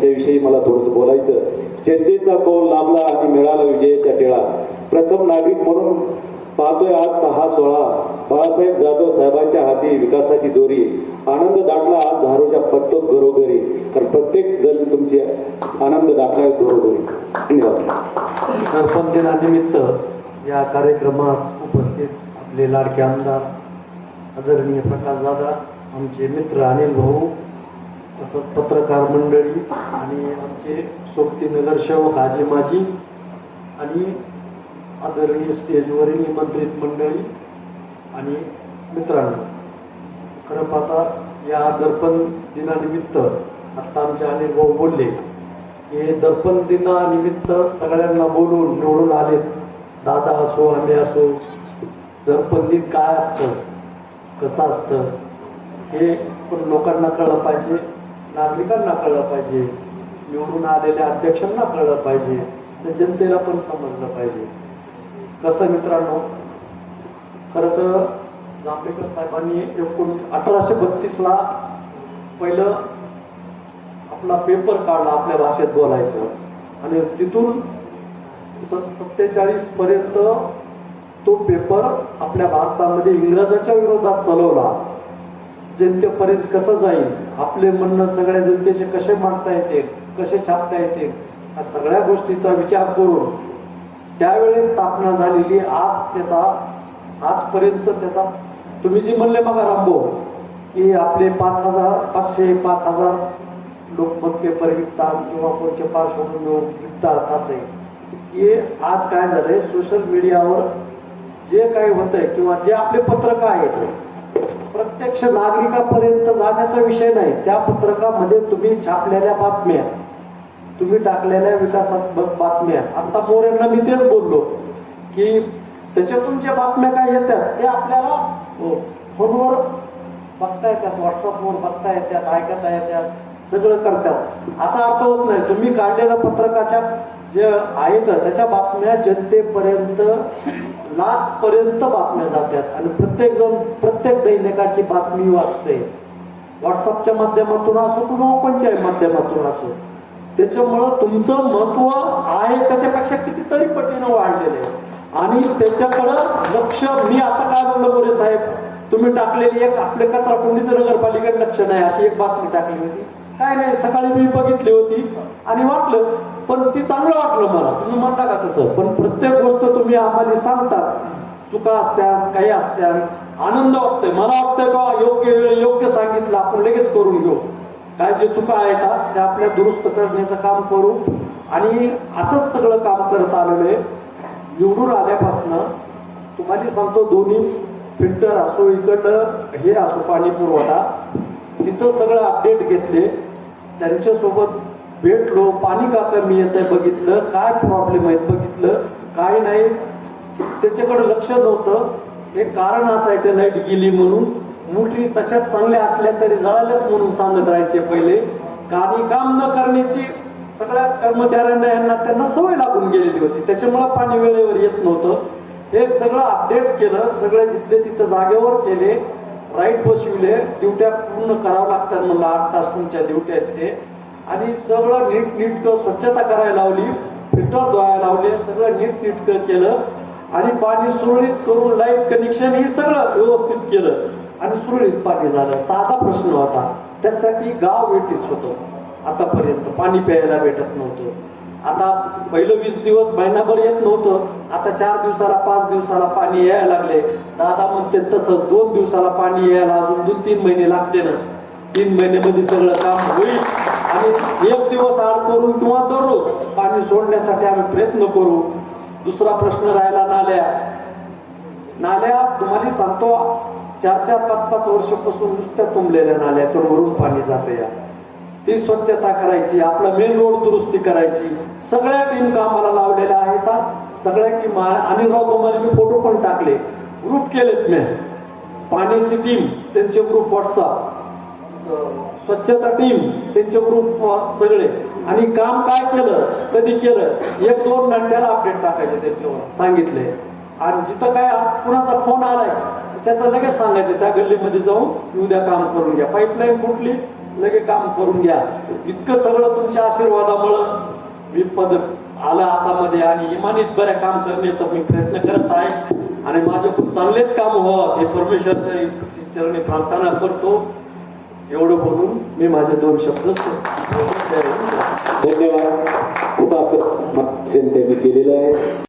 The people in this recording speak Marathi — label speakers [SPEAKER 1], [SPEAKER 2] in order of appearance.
[SPEAKER 1] यांच्याविषयी मला थोडंसं बोलायचं. जनतेचा कौल लाभला आणि मिळाला विजयाचा टिळा. प्रथम नागरिक म्हणून पाहतोय आज 6/16 बाळासाहेब जाधव साहेबांच्या हाती विकासाची दोरी. आनंद दाटला आज धारूच्या प्रत्येक घरोघरी, कारण प्रत्येक जण तुमची आनंद दाखला घरोघरी. धन्यवाद.
[SPEAKER 2] सरपंच दिनानिमित्त या कार्यक्रमास उपस्थित आपले लाडके आमदार आदरणीय प्रकाशदादा, आमचे मित्र अनिल भाऊ, तसंच पत्रकार मंडळी आणि आमचे सोबती नगरसेवक आजी माजी आणि आदरणीय स्टेजवरील निमंत्रित मंडळी आणि मित्रांनो, खरं पाहता या दर्पण दिनानिमित्त आता आमचे अनिल भाऊ बोलले की दर्पण दिनानिमित्त सगळ्यांना बोलून निवडून आले. दादा असो आम्ही असो, दर्पण दिन काय असतं, कसं असतं हे पण लोकांना कळलं पाहिजे, नागरिकांना कळलं पाहिजे, निवडून आलेल्या अध्यक्षांना कळलं पाहिजे, जनतेला पण समजलं पाहिजे. कसं मित्रांनो, खरं तर जांभेकर साहेबांनी 1832ला पहिलं आपला पेपर काढला आपल्या भाषेत बोलायचं, आणि तिथून 47 पर्यंत तो पेपर आपल्या भारतामध्ये इंग्रजाच्या विरोधात चालवला. जनतेपर्यंत कसं जाईल, आपले म्हणणं सगळ्या जनतेचे कसे मांडता येतील, कसे छापता येतील, या सगळ्या गोष्टीचा विचार करून त्यावेळेस स्थापना झालेली. आजपर्यंत त्याचा तुम्ही जे म्हणले मग रामभाऊ की आपले 5,000 लोकमत पेपर विकतात किंवा कोणत्या पार्श्वभूमीवर विकतात, असे हे आज काय झालंय, सोशल मीडियावर जे काही होतंय किंवा जे आपले पत्रक आहेत प्रत्यक्ष नागरिकापर्यंत जाण्याचा विषय नाही. त्या पत्रकामध्ये तुम्ही छापलेल्या बातम्या, तुम्ही टाकलेल्या विकासात्मक बातम्या, आता मोरेंना मी तेच बोललो की त्याच्यातून ज्या बातम्या काय येतात ते आपल्याला फोनवर बघता येतात, व्हॉट्सअपवर बघता येतात, ऐकता येतात, सगळं करतात. असा अर्थ होत नाही. तुम्ही काढलेल्या पत्रकाच्या जे आहेत त्याच्या बातम्या जनतेपर्यंत लास्ट पर्यंत बातम्या जातात आणि प्रत्येक जण प्रत्येक दैनिकाची बातमी वाचते, व्हॉट्सअपच्या माध्यमातून असो किंवा कोणत्याही माध्यमातून असो. त्याच्यामुळं तुमचं महत्व आहे त्याच्यापेक्षा कितीतरी पटीनं वाढलेलं आहे आणि त्याच्याकडं लक्ष. मी आता काय बोललो मोरे साहेब, तुम्ही टाकलेली एक आपल्या कचराकुंडीचं नगरपालिकेत लक्ष नाही अशी एक बातमी टाकली होती. काय नाही, सकाळी मी बघितली होती आणि वाटलं, पण ती चांगलं वाटलं मला. तुम्ही म्हणता का तसं, पण प्रत्येक गोष्ट तुम्ही आम्हाला सांगतात, चुका असत्या काही असत्या, आनंद वाटतोय. मला वाटतंय का योग्य वेळ योग्य सांगितलं आपण लगेच करून घेऊ. काय जे चुका आहेत त्या आपल्या दुरुस्त करण्याचं काम करू आणि असंच सगळं काम करत आलेलं आहे. निवडून आल्यापासून तुम्हाला सांगतो, दोन्ही फिल्टर असो, इकडं हे असो पाणी पुरवठा, तिथं सगळं अपडेट घेतले, त्यांच्यासोबत भेटलो, पाणी का कमी येत आहे बघितलं, काय प्रॉब्लेम आहेत बघितलं, काय नाही त्याच्याकडे लक्ष नव्हतं. एक कारण असायचं लाईट गेली म्हणून, मोठी तशाच चांगल्या असल्या तरी जळाल्याच म्हणून सांगत राहायचे पहिले. आणि काम न करण्याची सगळ्या कर्मचाऱ्यांना यांना त्यांना सवय लागून गेलेली होती, त्याच्यामुळे पाणी वेळेवर येत नव्हतं. हे सगळं अपडेट केलं, सगळे जिथले तिथं जागेवर केले, राईट बसविले, ड्युट्या पूर्ण करावं लागतात म्हणलं, 8 तास तुमच्या ड्युट्या आहेत ते, आणि सगळं नीटनेटकं स्वच्छता करायला लावली, फिल्टर धुवायला लावले, सगळं नीटनेटकं केलं आणि पाणी सुरळीत करून लाईट कनेक्शन हे सगळं व्यवस्थित केलं आणि सुरळीत पाणी झालं. साधा प्रश्न होता, त्यासाठी गाव वेटीस होतं. आतापर्यंत पाणी प्यायला भेटत नव्हतं. आता पहिलं 20 दिवस महिनाभर येत नव्हतं, आता 4 दिवसाला 5 दिवसाला पाणी यायला लागले. दादा म्हणते तसं 2 दिवसाला पाणी यायला अजून 2-3 महिने लागते ना. 3 महिन्यामध्ये सगळं काम होईल आणि 1 दिवस आड करून किंवा दररोज पाणी सोडण्यासाठी आम्ही प्रयत्न करू. दुसरा प्रश्न राहिला नाल्या तुम्हाला सांगतो, 4-4, 5-5 वर्षापासून नुसत्या तुंबलेल्या नाल्या, तर वरून पाणी जाते या, ती स्वच्छता करायची, आपला मेन रोड दुरुस्ती करायची. सगळ्या टीम कामाला लावलेल्या आहेत. सगळ्या टीम आणि तुम्हाला मी फोटो पण टाकले, ग्रुप केलेत मी, पाण्याची टीम त्यांचे ग्रुप, व्हॉट्सअप स्वच्छता टीम त्यांचे ग्रुप सगळे, आणि काम काय केलं कधी केलं 1-2 घंट्याला अपडेट टाकायचे त्याच्यावर सांगितले. आणि जिथं काय कुणाचा फोन आलाय त्याचं लगेच सांगायचं, त्या गल्लीमध्ये जाऊन उद्या काम करून घ्या, पाईपलाईन फुटली लगे काम करून घ्या. इतकं सगळं तुमच्या आशीर्वादामुळं मी पद आला हातामध्ये आणि इमानीत बऱ्या काम करण्याचा मी प्रयत्न करत आहे आणि माझे खूप चांगलेच काम व्हावं हे परमेश्वरच्या चरणी प्रार्थना करतो. एवढं बोलून मी माझे 2 शब्द
[SPEAKER 1] धन्यवाद. खूप असं त्यांनी केलेलं आहे.